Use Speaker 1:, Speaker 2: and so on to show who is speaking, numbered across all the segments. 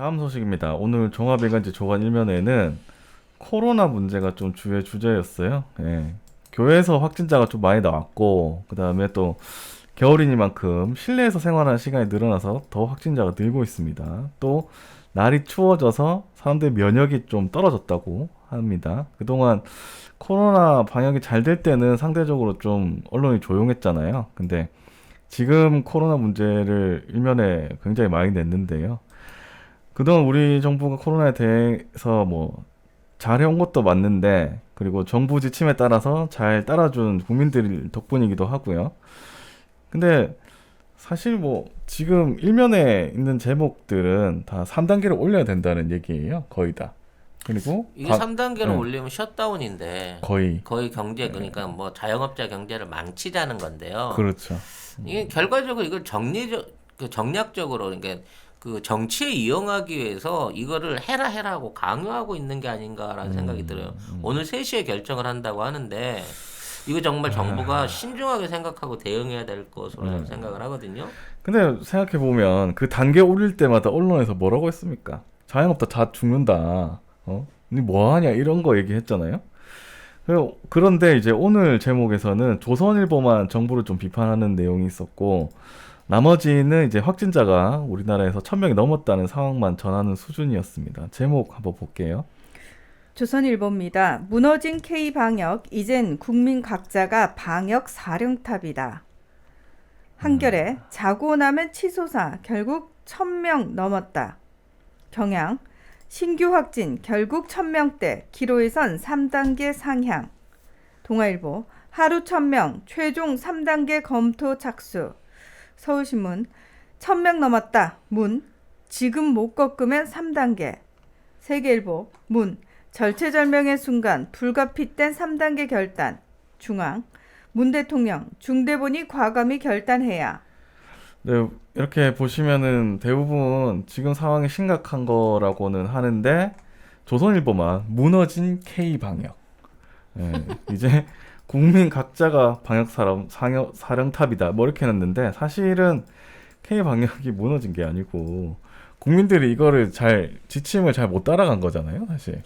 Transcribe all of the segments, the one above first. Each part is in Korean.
Speaker 1: 다음 소식입니다. 오늘 종합일간지 조간 일면에는 코로나 문제가 좀 주의 주제였어요. 예. 교회에서 확진자가 좀 많이 나왔고, 그 다음에 또 겨울이니만큼 실내에서 생활하는 시간이 늘어나서 더 확진자가 늘고 있습니다. 또 날이 추워져서 사람들의 면역이 좀 떨어졌다고 합니다. 그동안 코로나 방역이 잘 될 때는 상대적으로 좀 언론이 조용했잖아요. 근데 지금 코로나 문제를 일면에 굉장히 많이 냈는데요. 그동안 우리 정부가 코로나에 대해서 뭐 잘해온 것도 맞는데, 그리고 정부 지침에 따라서 잘 따라준 국민들 덕분이기도 하고요. 근데 사실 뭐 지금 일면에 있는 제목들은 다 3단계를 올려야 된다는 얘기예요. 거의 다. 그리고
Speaker 2: 이게 3단계로
Speaker 1: 네,
Speaker 2: 올리면 셧다운인데
Speaker 1: 거의.
Speaker 2: 거의 경제 그러니까 뭐 자영업자 경제를 망치자는 건데요.
Speaker 1: 그렇죠.
Speaker 2: 이게 결과적으로 이걸 정략적으로 그러니까 그 정치에 이용하기 위해서 이거를 해라 하고 강요하고 있는 게 아닌가라는 생각이 들어요. 오늘 3시에 결정을 한다고 하는데 이거 정말 정부가 신중하게 생각하고 대응해야 될 것으로 저는 생각을 하거든요.
Speaker 1: 근데 생각해보면 그 단계 올릴 때마다 언론에서 뭐라고 했습니까? 자영업자 다 죽는다. 니 뭐하냐 이런 거 얘기했잖아요. 그런데 이제 오늘 제목에서는 조선일보만 정부를 좀 비판하는 내용이 있었고, 나머지는 이제 확진자가 우리나라에서 1000명이 넘었다는 상황만 전하는 수준이었습니다. 제목 한번 볼게요.
Speaker 3: 조선일보입니다. 무너진 K방역, 이젠 국민 각자가 방역 사령탑이다. 한겨레, 자고 나면 치솟아, 결국 1000명 넘었다. 경향, 신규 확진, 결국 1000명대, 기로에선 3단계 상향. 동아일보, 하루 1000명, 최종 3단계 검토 착수. 서울신문, 1000명 넘었다. 문, 지금 못 꺾으면 3단계. 세계일보, 문, 절체절명의 순간 불가피된 3단계 결단. 중앙, 문 대통령 중대본이 과감히 결단해야.
Speaker 1: 네, 이렇게 보시면은 대부분 지금 상황이 심각한 거라고는 하는데, 조선일보만 무너진 K방역. 예, 이제 국민 각자가 사령탑이다. 뭐 이렇게 해놨는데, 사실은 K방역이 무너진 게 아니고 국민들이 이거를 지침을 잘 못 따라간 거잖아요, 사실.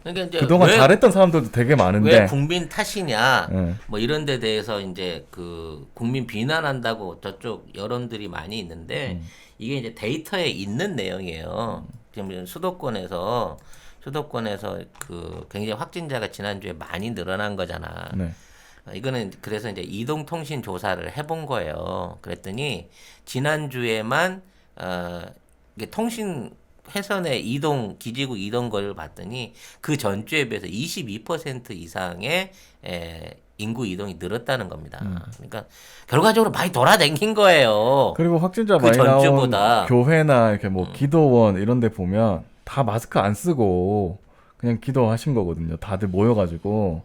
Speaker 2: 그러니까 이제
Speaker 1: 그동안 잘했던 사람들도 되게
Speaker 2: 왜
Speaker 1: 많은데.
Speaker 2: 국민 탓이냐
Speaker 1: 예,
Speaker 2: 뭐 이런 데 대해서 이제 그 국민 비난한다고 저쪽 여론들이 많이 있는데 이게 이제 데이터에 있는 내용이에요. 지금 수도권에서 그 굉장히 확진자가 지난주에 많이 늘어난 거잖아.
Speaker 1: 네.
Speaker 2: 이거는 그래서 이제 이동통신 조사를 해본 거예요. 그랬더니 지난주에만 이게 통신 회선의 기지국 이동 거리를 봤더니 그 전주에 비해서 22% 이상의 인구 이동이 늘었다는 겁니다. 그러니까 결과적으로 많이 돌아다닌 거예요.
Speaker 1: 그리고 확진자
Speaker 2: 그
Speaker 1: 많이 나온
Speaker 2: 전주보다.
Speaker 1: 교회나 이렇게 뭐 기도원 이런 데 보면 다 마스크 안 쓰고 그냥 기도하신 거거든요. 다들 모여가지고.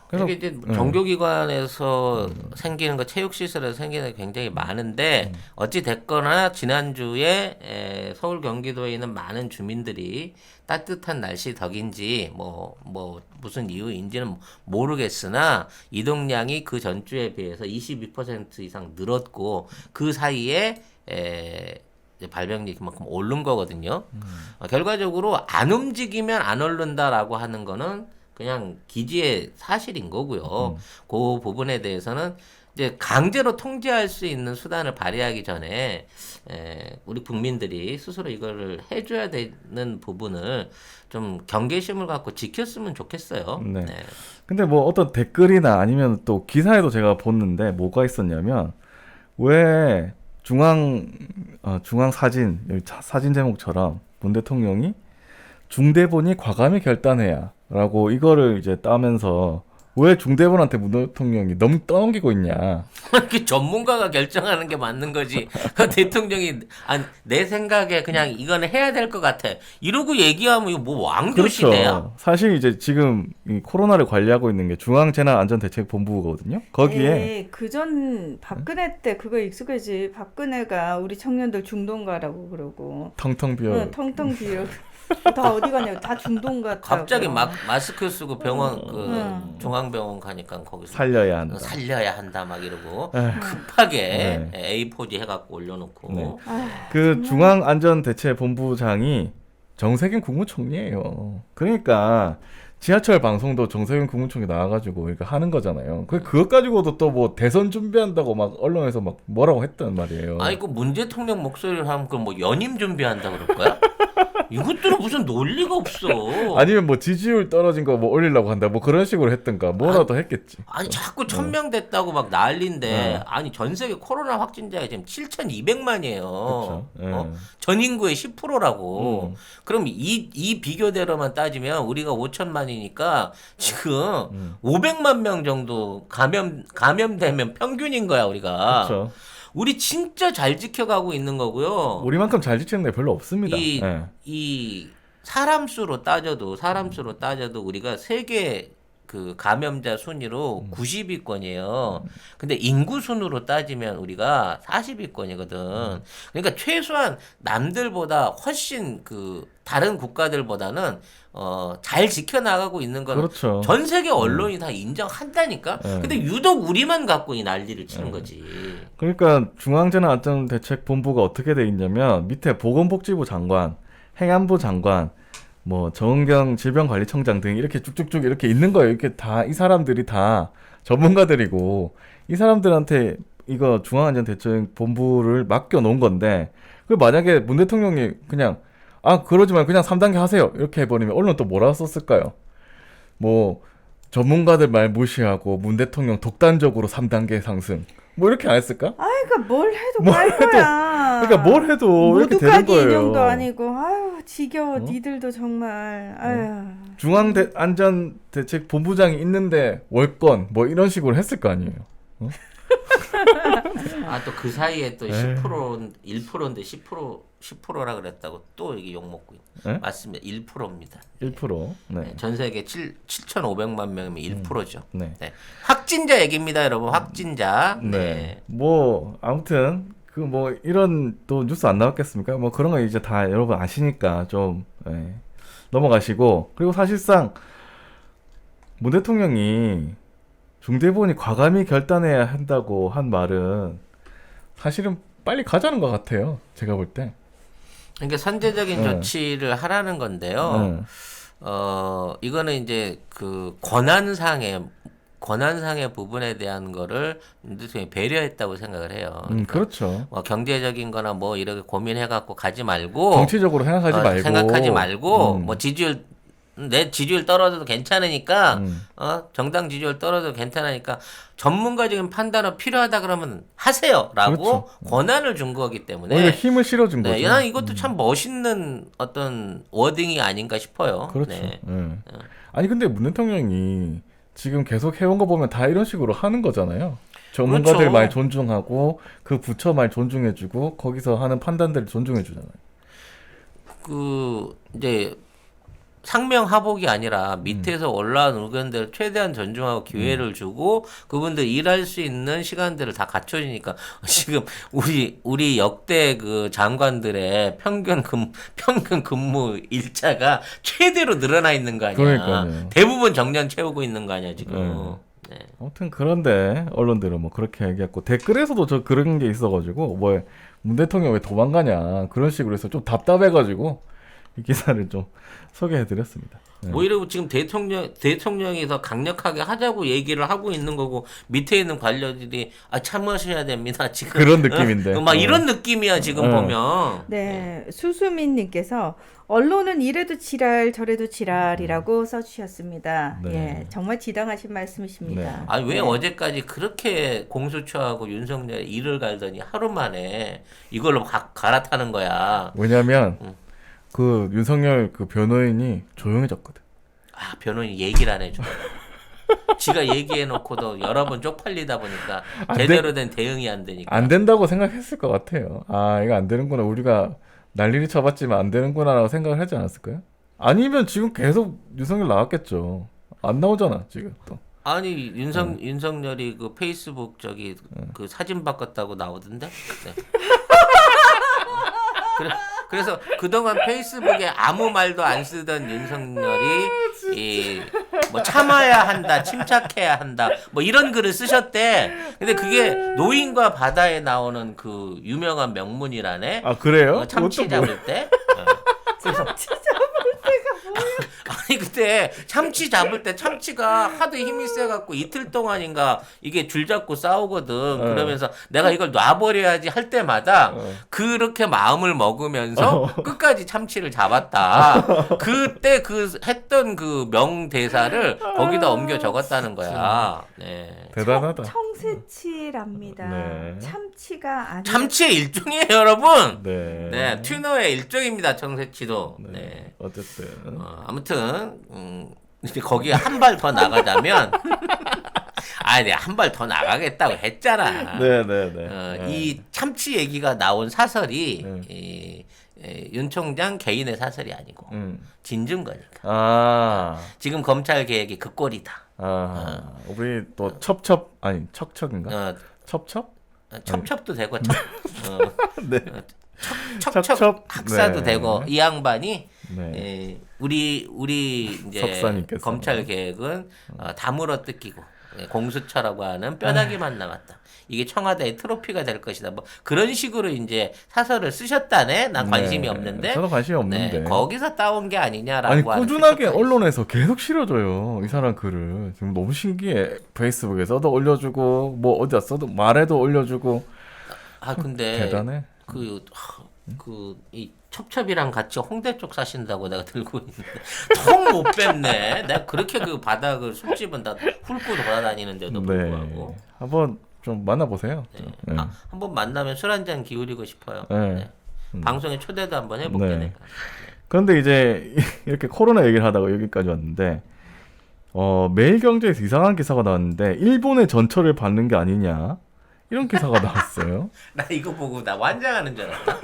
Speaker 1: 그래서
Speaker 2: 이게 이제 종교기관에서 생기는 거, 체육시설에서 생기는 게 굉장히 많은데 어찌 됐거나 지난주에 서울 경기도에 있는 많은 주민들이 따뜻한 날씨 덕인지 뭐 무슨 이유인지는 모르겠으나 이동량이 그 전주에 비해서 22% 이상 늘었고 그 사이에 이제 발병률이 그만큼 오른 거거든요. 결과적으로 안 움직이면 안 오른다라고 하는 거는 그냥 기지의 사실인 거고요. 그 부분에 대해서는 이제 강제로 통제할 수 있는 수단을 발휘하기 전에 우리 국민들이 스스로 이거를 해줘야 되는 부분을 좀 경계심을 갖고 지켰으면 좋겠어요.
Speaker 1: 네.
Speaker 2: 네.
Speaker 1: 근데 뭐 어떤 댓글이나 아니면 또 기사에도 제가 봤는데 뭐가 있었냐면, 왜 중앙 사진 제목처럼 문 대통령이 중대본이 과감히 결단해야 라고 이거를 이제 따면서, 왜 중대본한테 문 대통령이 너무 떠넘기고 있냐.
Speaker 2: 그 전문가가 결정하는 게 맞는 거지. 그 대통령이 내 생각에 그냥 이거는 해야 될 것 같아. 이러고 얘기하면 이거 뭐 왕조 시대야?
Speaker 1: 그렇죠. 사실 이제 지금 이 코로나를 관리하고 있는 게 중앙재난안전대책본부거든요. 거기에
Speaker 3: 그전 박근혜 때 그거 익숙하지. 박근혜가 우리 청년들 중동가라고 그러고.
Speaker 1: 텅텅 비어.
Speaker 3: 응, 텅텅 비어. 다 어디 가냐고. 다 중동 같다고.
Speaker 2: 갑자기 막 마스크 쓰고 병원 그 중앙 중앙병원 가니까 거기서
Speaker 1: 살려야 한다.
Speaker 2: 살려야 한다 막 이러고
Speaker 1: 에휴.
Speaker 2: 급하게
Speaker 1: 네.
Speaker 2: A4지 해갖고 올려놓고
Speaker 1: 네.
Speaker 3: 아,
Speaker 1: 그 중앙안전대책본부장이 정세균 국무총리예요. 그러니까 지하철 방송도 정세균 국무총리 나와가지고 이렇게 하는 거잖아요. 그것 가지고도 또 뭐 대선 준비한다고 막 언론에서 막 뭐라고 했단 말이에요.
Speaker 2: 아니 그 문 대통령 목소리를 하면 그 뭐 연임 준비한다 그럴 거야? 이것들은 무슨 논리가 없어.
Speaker 1: 아니면 뭐 지지율 떨어진 거 뭐 올리려고 한다 뭐 그런 식으로 했던가 뭐라도 했겠지.
Speaker 2: 아니 자꾸 1,000명 됐다고 막 난리인데
Speaker 1: 어.
Speaker 2: 아니 전 세계 코로나 확진자가 지금 7,200만이에요.
Speaker 1: 그렇죠. 예.
Speaker 2: 전 인구의 10%라고.
Speaker 1: 음.
Speaker 2: 그럼 이 비교대로만 따지면 우리가 5천만이니까 지금 500만 명 정도 감염되면 평균인 거야 우리가.
Speaker 1: 그렇죠.
Speaker 2: 우리 진짜 잘 지켜가고 있는 거고요.
Speaker 1: 우리만큼 잘 지키는 데 별로 없습니다.
Speaker 2: 이,
Speaker 1: 예.
Speaker 2: 이 사람 수로 따져도 우리가 세계 그 감염자 순위로 90위권이에요. 근데 인구 순으로 따지면 우리가 40위권이거든. 그러니까 최소한 남들보다 훨씬 그 다른 국가들보다는 잘 지켜나가고 있는 건
Speaker 1: 그렇죠.
Speaker 2: 전 세계 언론이 다 인정한다니까.
Speaker 1: 네.
Speaker 2: 근데 유독 우리만 갖고 이 난리를 치는 거지.
Speaker 1: 그러니까 중앙재난안전대책본부가 어떻게 돼 있냐면 밑에 보건복지부 장관, 행안부 장관, 뭐 정은경 질병관리청장 등 이렇게 쭉쭉쭉 이렇게 있는 거예요. 이렇게 다 이 사람들이 다 전문가들이고 이 사람들한테 이거 중앙안전대책본부를 맡겨 놓은 건데 그 만약에 문 대통령이 그냥 그러지 말고 그냥 3단계 하세요 이렇게 해버리면 언론 또 뭐라 썼을까요? 뭐 전문가들 말 무시하고 문 대통령 독단적으로 3단계 상승 뭐 이렇게 안 했을까?
Speaker 3: 그러니까 뭘 해도
Speaker 1: 뭘
Speaker 3: 갈
Speaker 1: 해도-
Speaker 3: 거야.
Speaker 1: 그러니까 뭘 해도 이렇게 되는
Speaker 3: 모두까지
Speaker 1: 거예요.
Speaker 3: 인형도 아니고 아유 지겨워.
Speaker 1: 어?
Speaker 3: 니들도 정말 아유.
Speaker 1: 중앙안전대책본부장이 있는데 월권 뭐 이런 식으로 했을 거 아니에요.
Speaker 2: 아 또 그 사이에 또
Speaker 1: 에이.
Speaker 2: 1%인데 10%라 그랬다고 또 여기 욕 먹고 있네.
Speaker 1: 에?
Speaker 2: 맞습니다. 1%입니다.
Speaker 1: 1%. 네.
Speaker 2: 전 세계 7,500만 명이면 1%죠.
Speaker 1: 네.
Speaker 2: 네. 확진자 얘기입니다, 여러분. 확진자.
Speaker 1: 네. 뭐 아무튼 그 뭐 이런 또 뉴스 안 나왔겠습니까? 뭐 그런 거 이제 다 여러분 아시니까 좀 넘어가시고 그리고 사실상 문 대통령이 중대본이 과감히 결단해야 한다고 한 말은 사실은 빨리 가자는 것 같아요. 제가 볼 때.
Speaker 2: 그러니까 선제적인
Speaker 1: 네.
Speaker 2: 조치를 하라는 건데요. 이거는 이제 그 권한상의 부분에 대한 거를 대통령이 배려했다고 생각을 해요. 그러니까
Speaker 1: 그렇죠.
Speaker 2: 뭐 경제적인 거나 뭐 이렇게 고민해갖고 가지 말고
Speaker 1: 정치적으로 생각하지 말고.
Speaker 2: 뭐 내 지지율 떨어져도 괜찮으니까
Speaker 1: 음.
Speaker 2: 정당 지지율 떨어져도 괜찮으니까 전문가적인 판단은 필요하다 그러면 하세요라고
Speaker 1: 그렇죠.
Speaker 2: 권한을 준 거기 때문에
Speaker 1: 오히려 힘을 실어준 거죠.
Speaker 2: 네, 난 이것도 참 멋있는 어떤 워딩이 아닌가 싶어요.
Speaker 1: 그렇죠.
Speaker 2: 네.
Speaker 1: 아니 근데 문 대통령이 지금 계속 해온 거 보면 다 이런 식으로 하는 거잖아요. 전문가들
Speaker 2: 그렇죠.
Speaker 1: 말 존중하고 그 부처 말 존중해주고 거기서 하는 판단들을 존중해주잖아요.
Speaker 2: 그 이제 상명하복이 아니라 밑에서 올라온 의견들을 최대한 존중하고 기회를 주고 그분들 일할 수 있는 시간들을 다 갖춰주니까 지금 우리 역대 그 장관들의 평균 근무 일자가 최대로 늘어나 있는 거 아니야.
Speaker 1: 그러니까요.
Speaker 2: 대부분 정년 채우고 있는 거 아니야 지금. 네.
Speaker 1: 아무튼 그런데 언론들은 뭐 그렇게 얘기했고 댓글에서도 저 그런 게 있어가지고 뭐 문 대통령 왜 도망가냐 그런 식으로 해서 좀 답답해가지고 이 기사를 좀 소개해드렸습니다. 네.
Speaker 2: 오히려 지금 대통령이 더 강력하게 하자고 얘기를 하고 있는 거고 밑에 있는 관료들이 참으셔야 됩니다. 지금
Speaker 1: 그런 느낌인데.
Speaker 2: 막 이런 느낌이야 지금 보면.
Speaker 3: 네, 수수민님께서 언론은 이래도 지랄 저래도 지랄이라고 써주셨습니다.
Speaker 1: 네.
Speaker 3: 예, 정말 지당하신 말씀이십니다.
Speaker 1: 네.
Speaker 2: 아니 왜
Speaker 3: 네.
Speaker 2: 어제까지 그렇게 공수처하고 윤석열이 이를 갈더니 하루 만에 이걸로 갈아타는 거야.
Speaker 1: 왜냐면 그 윤석열 그 변호인이 조용해졌거든.
Speaker 2: 변호인이 얘기를 안 해줘. 지가 얘기해놓고도 여러 번 쪽팔리다 보니까
Speaker 1: 안
Speaker 2: 제대로 된 대응이 안 되니까.
Speaker 1: 안 된다고 생각했을 것 같아요. 이거 안 되는구나. 우리가 난리를 쳐봤지만 안 되는구나라고 생각을 하지 않았을까요? 아니면 지금 계속 윤석열 나왔겠죠. 안 나오잖아 지금 또.
Speaker 2: 아니 윤석열이 그 페이스북 그 사진 바꿨다고 나오던데. 네. 그래 그래서 그동안 페이스북에 아무 말도 안 쓰던 윤석열이 이 뭐 참아야 한다, 침착해야 한다, 뭐 이런 글을 쓰셨대. 근데 그게 노인과 바다에 나오는 그 유명한 명문이라네.
Speaker 1: 아 그래요?
Speaker 2: 참치
Speaker 1: 그것도 뭐예요?
Speaker 2: 잡을 때. 그래서 아니 그때 참치 잡을 때 참치가 하도 힘이 세갖고 이틀 동안인가 이게 줄 잡고 싸우거든. 그러면서 내가 이걸 놔버려야지 할 때마다 그렇게 마음을 먹으면서 끝까지 참치를 잡았다. 그때 그 했던 그 명대사를 거기다 옮겨 적었다는 거야. 네.
Speaker 1: 대단하다.
Speaker 3: 청새치랍니다.
Speaker 1: 네.
Speaker 3: 참치가 아니라
Speaker 2: 참치의 일종이에요, 여러분.
Speaker 1: 네.
Speaker 2: 네, 튜너의 일종입니다, 청새치도. 네.
Speaker 1: 어쨌든
Speaker 2: 아무튼 이제 거기에 한 발 더 나가자면 아, 내가 한 발 더 나가겠다고 했잖아.
Speaker 1: 네네네.
Speaker 2: 이 참치 얘기가 나온 사설이
Speaker 1: 네.
Speaker 2: 윤 총장 개인의 사설이 아니고 진중거니까.
Speaker 1: 아,
Speaker 2: 지금 검찰 개혁이 그 꼴이다.
Speaker 1: 우리 또 첩첩 아니 척척인가?
Speaker 2: 어,
Speaker 1: 첩첩?
Speaker 2: 첩첩도 되고
Speaker 1: 네.
Speaker 2: 척척
Speaker 1: 척척.
Speaker 2: 학사도
Speaker 1: 네.
Speaker 2: 되고 이 양반이
Speaker 1: 네.
Speaker 2: 우리 이제
Speaker 1: 석사님께서.
Speaker 2: 검찰 개혁은 다 물어뜯기고 공수처라고 하는 뼈다귀만 남았다. 이게 청와대의 트로피가 될 것이다. 뭐 그런 식으로 이제 사설을 쓰셨다네. 난 관심이
Speaker 1: 네.
Speaker 2: 없는데.
Speaker 1: 저도 관심이 없는데.
Speaker 2: 네, 거기서 따온 게 아니냐라고
Speaker 1: 아니
Speaker 2: 하는
Speaker 1: 꾸준하게
Speaker 2: 추측도
Speaker 1: 언론에서 계속 실어줘요 이 사람 글을. 지금 너무 신기해. 페이스북에 써도 올려주고 뭐 어디다 써도 말해도 올려주고.
Speaker 2: 근데
Speaker 1: 대단해.
Speaker 2: 이 첩첩이랑 같이 홍대 쪽 사신다고 내가 들고 있는데 통 못 뺐네. 내가 그렇게 그 바닥을 술집은 다 훑고 돌아다니는데도 불구하고.
Speaker 1: 네. 한번 좀 만나보세요. 네.
Speaker 2: 한번 만나면 술 한잔 기울이고 싶어요.
Speaker 1: 네.
Speaker 2: 네. 방송에 초대도 한번 해볼게
Speaker 1: 네.
Speaker 2: 내가.
Speaker 1: 그런데 이제 이렇게 코로나 얘기를 하다가 여기까지 왔는데 매일경제에서 이상한 기사가 나왔는데 일본의 전철을 받는 게 아니냐 이런 기사가 나왔어요.
Speaker 2: 나 이거 보고 나 환장하는 줄 알았다.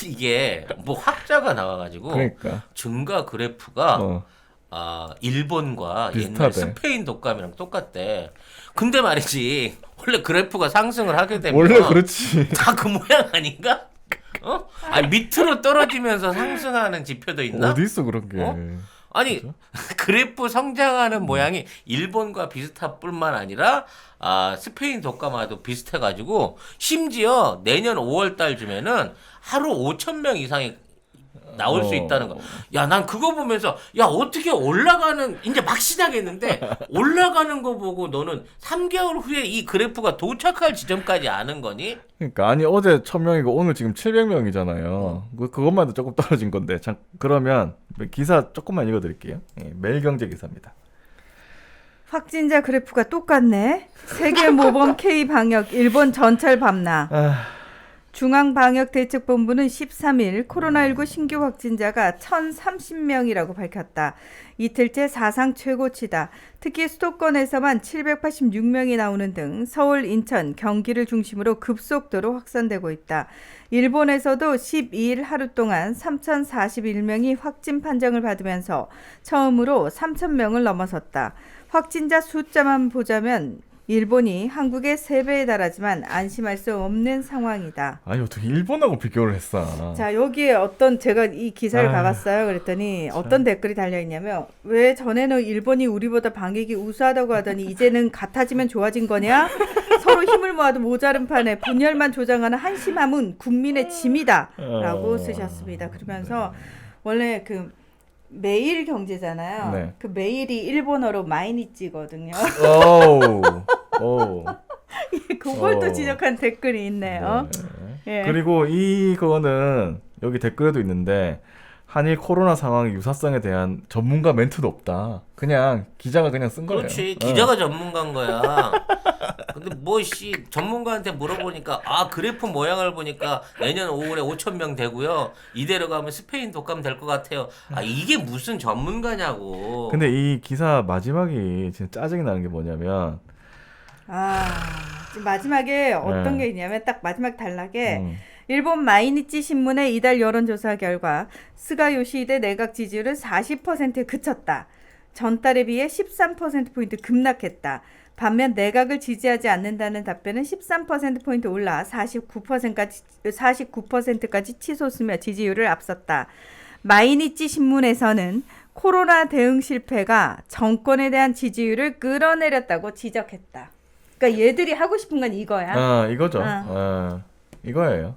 Speaker 2: 이게 뭐 학자가 나와가지고
Speaker 1: 그러니까
Speaker 2: 증가 그래프가 일본과 옛날
Speaker 1: 비슷하대.
Speaker 2: 스페인 독감이랑 똑같대. 근데 말이지 원래 그래프가 상승을 하게 되면
Speaker 1: 원래 그렇지.
Speaker 2: 다 그 모양 아닌가? 아니 밑으로 떨어지면서 상승하는 지표도 있나?
Speaker 1: 어디 있어 그런 게.
Speaker 2: 아니 그래프 성장하는 모양이 일본과 비슷할 뿐만 아니라 스페인 독감과도 비슷해가지고 심지어 내년 5월 달쯤에는 하루 5,000명 이상이 나올 수 있다는 거. 야, 난 그거 보면서 야 어떻게 올라가는 이제 막 시작했는데 올라가는 거 보고 너는 3개월 후에 이 그래프가 도착할 지점까지 아는 거니?
Speaker 1: 그러니까 아니 어제 1,000명이고 오늘 지금 700명이잖아요. 그것만 해도 조금 떨어진 건데. 참 그러면 기사 조금만 읽어드릴게요. 매일경제 기사입니다.
Speaker 3: 확진자 그래프가 똑같네. 세계 모범 K 방역 일본 전철 밤나. 중앙방역대책본부는 13일 코로나19 신규 확진자가 1,030명이라고 밝혔다. 이틀째 사상 최고치다. 특히 수도권에서만 786명이 나오는 등 서울, 인천, 경기를 중심으로 급속도로 확산되고 있다. 일본에서도 12일 하루 동안 3,041명이 확진 판정을 받으면서 처음으로 3,000명을 넘어섰다. 확진자 숫자만 보자면 일본이 한국의 3배에 달하지만 안심할 수 없는 상황이다.
Speaker 1: 아니 어떻게 일본하고 비교를 했어?
Speaker 3: 자, 여기에 제가 이 기사를 봐봤어요. 그랬더니 어떤 댓글이 달려있냐면 왜 전에는 일본이 우리보다 방역이 우수하다고 하더니 이제는 같아지면 좋아진 거냐? 서로 힘을 모아도 모자른 판에 분열만 조장하는 한심함은 국민의 짐이다 라고 쓰셨습니다. 그러면서 원래 그 매일 경제잖아요.
Speaker 1: 네.
Speaker 3: 그 매일이 일본어로 마이니찌거든요.
Speaker 1: 오.
Speaker 3: 그걸 또 지적한 댓글이 있네요.
Speaker 1: 네.
Speaker 3: 예.
Speaker 1: 그리고 이거는 여기 댓글에도 있는데 한일 코로나 상황의 유사성에 대한 전문가 멘트도 없다. 그냥 기자가 그냥 쓴 거예요.
Speaker 2: 그렇지. 기자가 전문가인 거야. 근데 전문가한테 물어보니까 그래프 모양을 보니까 내년 5월에 5,000명 되고요. 이대로 가면 스페인 독감 될 것 같아요. 이게 무슨 전문가냐고.
Speaker 1: 근데 이 기사 마지막이 진짜 짜증이 나는 게 뭐냐면
Speaker 3: 지금 마지막에 어떤 게 있냐면 딱 마지막 단락에 일본 마이니치 신문의 이달 여론조사 결과 스가 요시히데 내각 지지율은 40%에 그쳤다. 전달에 비해 13%포인트 급락했다. 반면 내각을 지지하지 않는다는 답변은 13%포인트 올라 49%까지 치솟으며 지지율을 앞섰다. 마이니치 신문에서는 코로나 대응 실패가 정권에 대한 지지율을 끌어내렸다고 지적했다. 그러니까 얘들이 하고 싶은 건 이거야.
Speaker 1: 이거죠. 이거예요.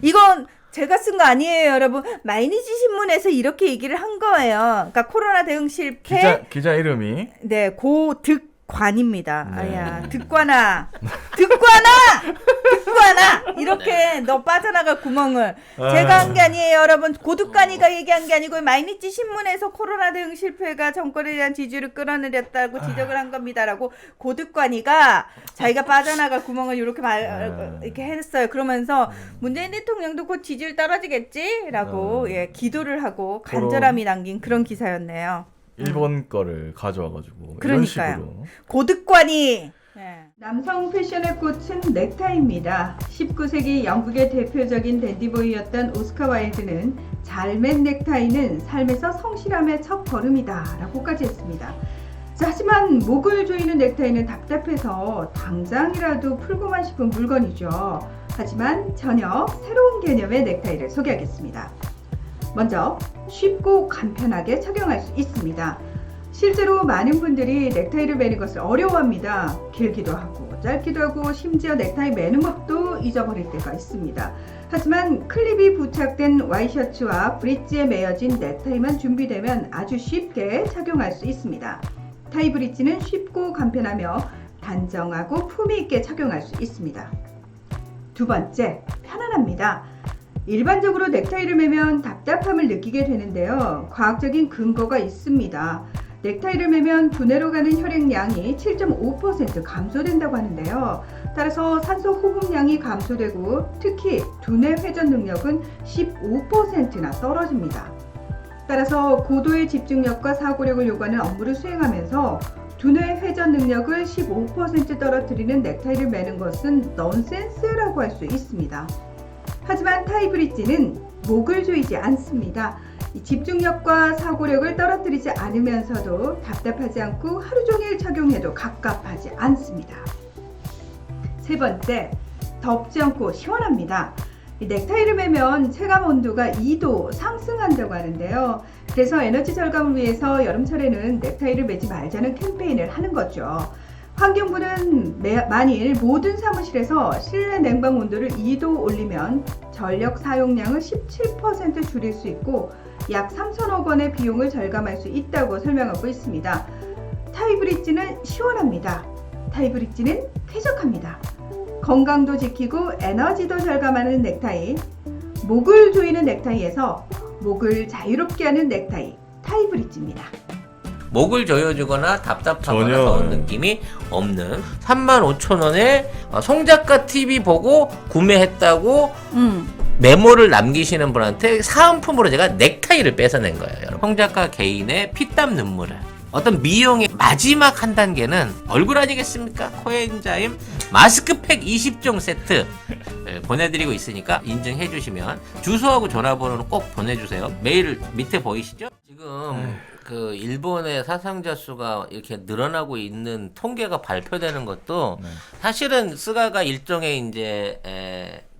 Speaker 3: 이건 제가 쓴 거 아니에요, 여러분. 마이니치 신문에서 이렇게 얘기를 한 거예요. 그러니까 코로나 대응 실패.
Speaker 1: 기자 이름이
Speaker 3: 네, 고득관입니다.
Speaker 1: 네.
Speaker 3: 아야, 득관아, 이렇게 너 빠져나갈 구멍을 제가 한 게 아니에요, 여러분. 고득관이가 얘기한 게 아니고 마이니치 신문에서 코로나 대응 실패가 정권에 대한 지지율을 끌어내렸다고 지적을 한 겁니다라고 고득관이가 자기가 빠져나갈 구멍을 이렇게 이렇게 했어요. 그러면서 문재인 대통령도 곧 지지율 떨어지겠지라고 기도를 하고 간절함이 남긴 그런 기사였네요.
Speaker 1: 일본 거를 가져와가지고
Speaker 3: 그러니까요.
Speaker 1: 이런 식으로.
Speaker 3: 고득관이. 남성 패션의 꽃은 넥타이입니다. 19세기 영국의 대표적인 댄디보이였던 오스카 와일드는 잘 맨 넥타이는 삶에서 성실함의 첫 걸음이다 라고까지 했습니다. 자, 하지만 목을 조이는 넥타이는 답답해서 당장이라도 풀고만 싶은 물건이죠. 하지만 전혀 새로운 개념의 넥타이를 소개하겠습니다. 먼저 쉽고 간편하게 착용할 수 있습니다. 실제로 많은 분들이 넥타이를 매는 것을 어려워합니다. 길기도 하고 짧기도 하고 심지어 넥타이 매는 법도 잊어버릴 때가 있습니다. 하지만 클립이 부착된 와이셔츠와 브릿지에 매어진 넥타이만 준비되면 아주 쉽게 착용할 수 있습니다. 타이 브릿지는 쉽고 간편하며 단정하고 품위 있게 착용할 수 있습니다. 두 번째, 편안합니다. 일반적으로 넥타이를 매면 답답함을 느끼게 되는데요. 과학적인 근거가 있습니다. 넥타이를 매면 두뇌로 가는 혈액량이 7.5% 감소된다고 하는데요. 따라서 산소 호흡량이 감소되고 특히 두뇌 회전 능력은 15%나 떨어집니다. 따라서 고도의 집중력과 사고력을 요구하는 업무를 수행하면서 두뇌 회전 능력을 15% 떨어뜨리는 넥타이를 매는 것은 넌센스라고 할 수 있습니다. 하지만 타이 브릿지는 목을 조이지 않습니다. 집중력과 사고력을 떨어뜨리지 않으면서도 답답하지 않고 하루 종일 착용해도 갑갑하지 않습니다. 세 번째, 덥지 않고 시원합니다. 넥타이를 매면 체감 온도가 2도 상승한다고 하는데요. 그래서 에너지 절감을 위해서 여름철에는 넥타이를 매지 말자는 캠페인을 하는 거죠. 환경부는 만일 모든 사무실에서 실내 냉방 온도를 2도 올리면 전력 사용량을 17% 줄일 수 있고 약 3천억 원의 비용을 절감할 수 있다고 설명하고 있습니다. 타이 브릿지는 시원합니다. 타이 브릿지는 쾌적합니다. 건강도 지키고 에너지도 절감하는 넥타이, 목을 조이는 넥타이에서 목을 자유롭게 하는 넥타이, 타이 브릿지입니다.
Speaker 2: 목을 조여주거나 답답하거나
Speaker 1: 전혀.
Speaker 2: 더운 느낌이 없는 35,000원에 송작가 TV 보고 구매했다고 메모를 남기시는 분한테 사은품으로 제가 넥타이를 뺏어낸 거예요. 여러분. 송작가 개인의 피땀 눈물을 어떤 미용의 마지막 한 단계는 얼굴 아니겠습니까? 코엔자임 마스크팩 20종 세트 보내드리고 있으니까 인증해 주시면 주소하고 전화번호는 꼭 보내주세요. 메일 밑에 보이시죠? 지금 그 일본의 사상자 수가 이렇게 늘어나고 있는 통계가 발표되는 것도 사실은 스가가 일종의 이제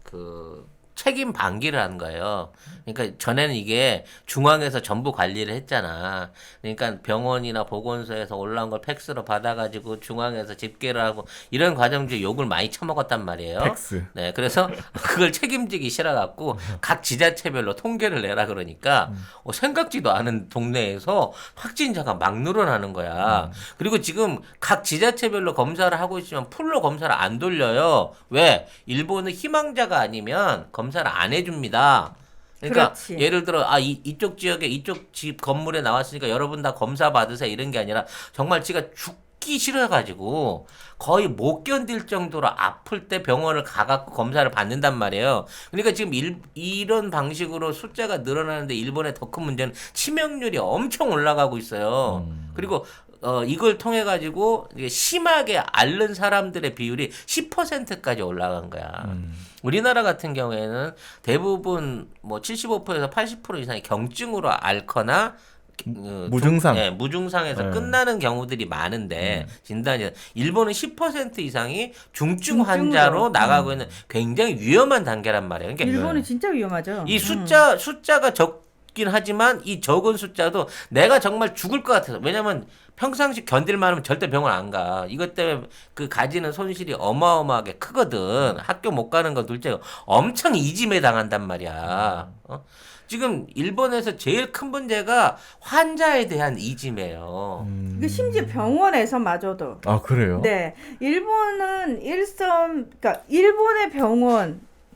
Speaker 2: 그 책임 방기를 하는 거예요. 그러니까 전에는 이게 중앙에서 전부 관리를 했잖아. 그러니까 병원이나 보건소에서 올라온 걸 팩스로 받아가지고 중앙에서 집계를 하고 이런 과정 중에 욕을 많이 처먹었단 말이에요.
Speaker 1: 팩스.
Speaker 2: 네, 그래서 그걸 책임지기 싫어갖고 각 지자체별로 통계를 내라 그러니까 생각지도 않은 동네에서 확진자가 막 늘어나는 거야. 그리고 지금 각 지자체별로 검사를 하고 있지만 풀로 검사를 안 돌려요. 왜? 일본은 희망자가 아니면 검사를 안 해줍니다. 그러니까
Speaker 3: 그렇지.
Speaker 2: 예를 들어 이쪽 지역에 이쪽 집 건물에 나왔으니까 여러분 다 검사 받으세요 이런 게 아니라 정말 지가 죽기 싫어가지고 거의 못 견딜 정도로 아플 때 병원을 가갖고 검사를 받는단 말이에요. 그러니까 지금 이런 방식으로 숫자가 늘어나는데 일본의 더 큰 문제는 치명률이 엄청 올라가고 있어요. 그리고 이걸 통해 가지고 심하게 앓는 사람들의 비율이 10%까지 올라간 거야. 우리나라 같은 경우에는 대부분 뭐 75%에서 80% 이상이 경증으로 앓거나
Speaker 1: 무증상.
Speaker 2: 무증상에서
Speaker 1: 네.
Speaker 2: 끝나는 경우들이 많은데 진단이 일본은 10% 이상이 중증
Speaker 3: 중증으로.
Speaker 2: 환자로 나가고 있는 굉장히 위험한 단계란 말이에요. 그러니까
Speaker 3: 일본은 진짜 위험하죠.
Speaker 2: 이 숫자가 적긴 하지만 이 적은 숫자도 내가 정말 죽을 것 같아서 왜냐면 평상시 견딜만 하면 절대 병원 안 가. 이것 때문에 그 가지는 손실이 어마어마하게 크거든. 학교 못 가는 거 둘째고 엄청 이짐에 당한단 말이야. 지금 일본에서 제일 큰 문제가 환자에 대한 이짐이에요.
Speaker 3: 그 심지어 병원에서마저도.
Speaker 1: 아, 그래요?
Speaker 3: 네, 일본은 그러니까 일본의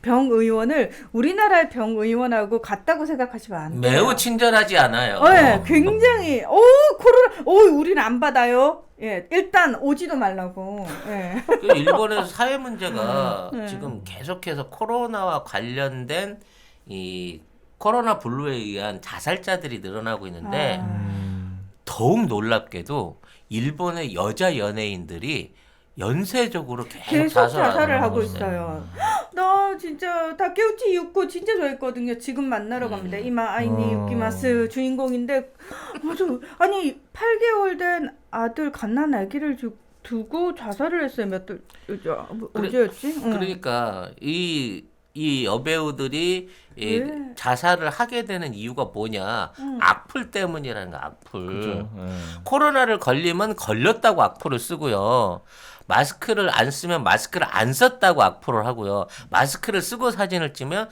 Speaker 3: 병의원을 우리나라의 병의원하고 같다고 생각하시면 안 돼요.
Speaker 2: 매우 친절하지 않아요.
Speaker 3: 네, 굉장히 우리는 안 받아요. 예, 일단 오지도 말라고. 예.
Speaker 2: 그 일본에서 사회 문제가
Speaker 3: 네.
Speaker 2: 지금 계속해서 코로나와 관련된 이 코로나 블루에 의한 자살자들이 늘어나고 있는데 더욱 놀랍게도 일본의 여자 연예인들이 연쇄적으로 계속
Speaker 3: 자살을 하고 있어요. 나 진짜 다케우치 유코 진짜 좋아했거든요. 지금 만나러 갑니다. 이마 아이니 유키마스 주인공인데 맞아. 아니 8개월 된 아들 갓난 아기를 두고 자살을 했어요. 어제였지?
Speaker 2: 그러니까 이 여배우들이
Speaker 3: 왜?
Speaker 2: 자살을 하게 되는 이유가 뭐냐? 악플 때문이라는 거야. 악플.
Speaker 1: 그죠.
Speaker 2: 코로나를 걸리면 걸렸다고 악플을 쓰고요. 마스크를 안 쓰면 마스크를 안 썼다고 악플을 하고요. 마스크를 쓰고 사진을 찍으면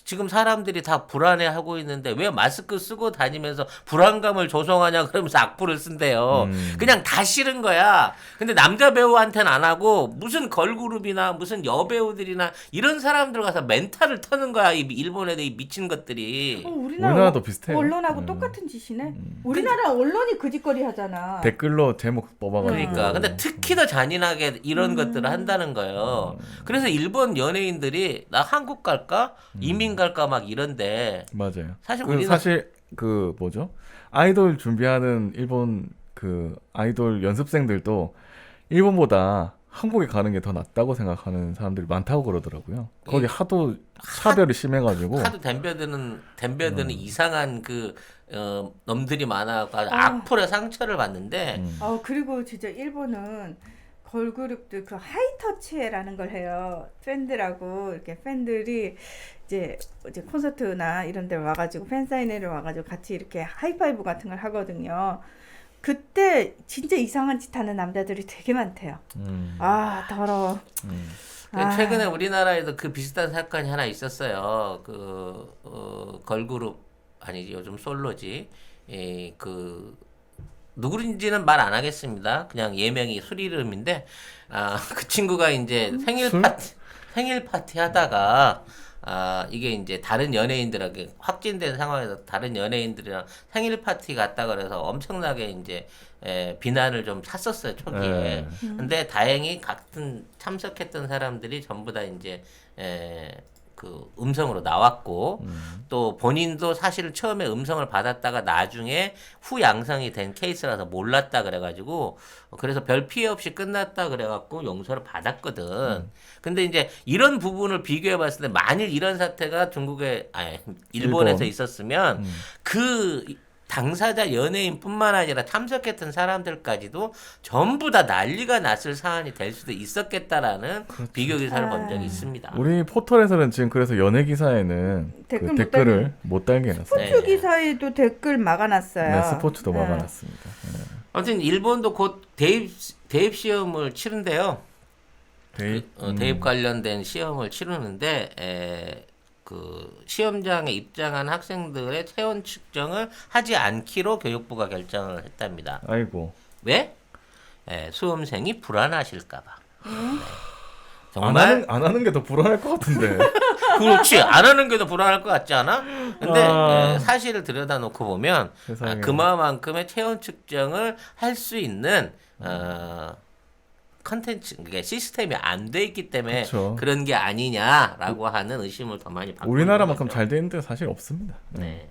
Speaker 2: 지금 사람들이 다 불안해하고 있는데 왜 마스크 쓰고 다니면서 불안감을 조성하냐 그러면서 악플을 쓴대요. 그냥 다 싫은 거야. 근데 남자 배우한테는 안 하고 무슨 걸그룹이나 무슨 여배우들이나 이런 사람들 가서 멘탈을 터는 거야. 이 일본 애들 이 미친 것들이.
Speaker 1: 우리나라도 비슷해요.
Speaker 3: 언론하고 똑같은 짓이네. 우리나라 언론이 그 짓거리 하잖아.
Speaker 1: 댓글로 제목 뽑아가지고.
Speaker 2: 그러니까 근데 특히 더 잔인하게 이런 것들을 한다는 거예요. 그래서 일본 연예인들이 나 한국 갈까? 이민 갈까? 막 이런데
Speaker 1: 맞아요.
Speaker 2: 사실
Speaker 1: 사실 그 뭐죠? 아이돌 준비하는 일본 그 아이돌 연습생들도 일본보다 한국에 가는 게 더 낫다고 생각하는 사람들이 많다고 그러더라고요. 거기 하도 차별이 심해가지고
Speaker 2: 하도 덤벼드는 이상한 그 놈들이 많아가지고 악플에 상처를 받는데
Speaker 3: 그리고 진짜 일본은 걸그룹들 그 하이터치라는 걸 해요. 팬들하고 이렇게 팬들이 이제 콘서트나 이런 데 와가지고 팬사인회를 와가지고 같이 이렇게 하이파이브 같은 걸 하거든요. 그때 진짜 이상한 짓 하는 남자들이 되게 많대요. 아 더러워.
Speaker 2: 최근에 우리나라에도 그 비슷한 사건이 하나 있었어요. 걸그룹 아니지 요즘 솔로지. 누구인지는 말 안 하겠습니다. 그냥 예명이 술 이름인데 그 친구가 이제 생일 파티 하다가 이게 이제 다른 연예인들에게 확진된 상황에서 다른 연예인들이랑 생일 파티 갔다 그래서 엄청나게 이제 비난을 좀 샀었어요 초기에. 근데 다행히 같은 참석했던 사람들이 전부 다 이제 그 음성으로 나왔고 또 본인도 사실 처음에 음성을 받았다가 나중에 후 양성이 된 케이스라서 몰랐다 그래가지고 그래서 별 피해 없이 끝났다 그래갖고 용서를 받았거든. 근데 이제 이런 부분을 비교해봤을 때 만일 이런 사태가 일본에서 있었으면 그 당사자 연예인뿐만 아니라 참석했던 사람들까지도 전부 다 난리가 났을 사안이 될 수도 있었겠다라는 비교 기사를 본 적이 있습니다.
Speaker 1: 우리 포털에서는 지금 그래서 연예 기사에는 댓글을 못 달게 해놨어요.
Speaker 3: 스포츠 기사에도 댓글 막아놨어요.
Speaker 1: 네, 스포츠도 막아놨습니다.
Speaker 2: 아무튼 일본도 곧 대입 시험을 치른대요. 대입 관련된 시험을 치르는데 그 시험장에 입장한 학생들의 체온 측정을 하지 않기로 교육부가 결정을 했답니다.
Speaker 1: 아이고.
Speaker 2: 왜? 수험생이 불안하실까봐. 네. 정말
Speaker 1: 안 하는 게 더 불안할 것 같은데.
Speaker 2: 그렇지. 안 하는 게 더 불안할 것 같지 않아? 근데 사실을 들여다놓고 보면 그만큼의 체온 측정을 할 수 있는 컨텐츠, 그러니까 시스템이 안 돼 있기 때문에
Speaker 1: 그쵸.
Speaker 2: 그런 게 아니냐라고 하는 의심을 더 많이 받고
Speaker 1: 우리나라만큼
Speaker 2: 있는 거죠.
Speaker 1: 잘 돼 있는 데 사실 없습니다.
Speaker 2: 네.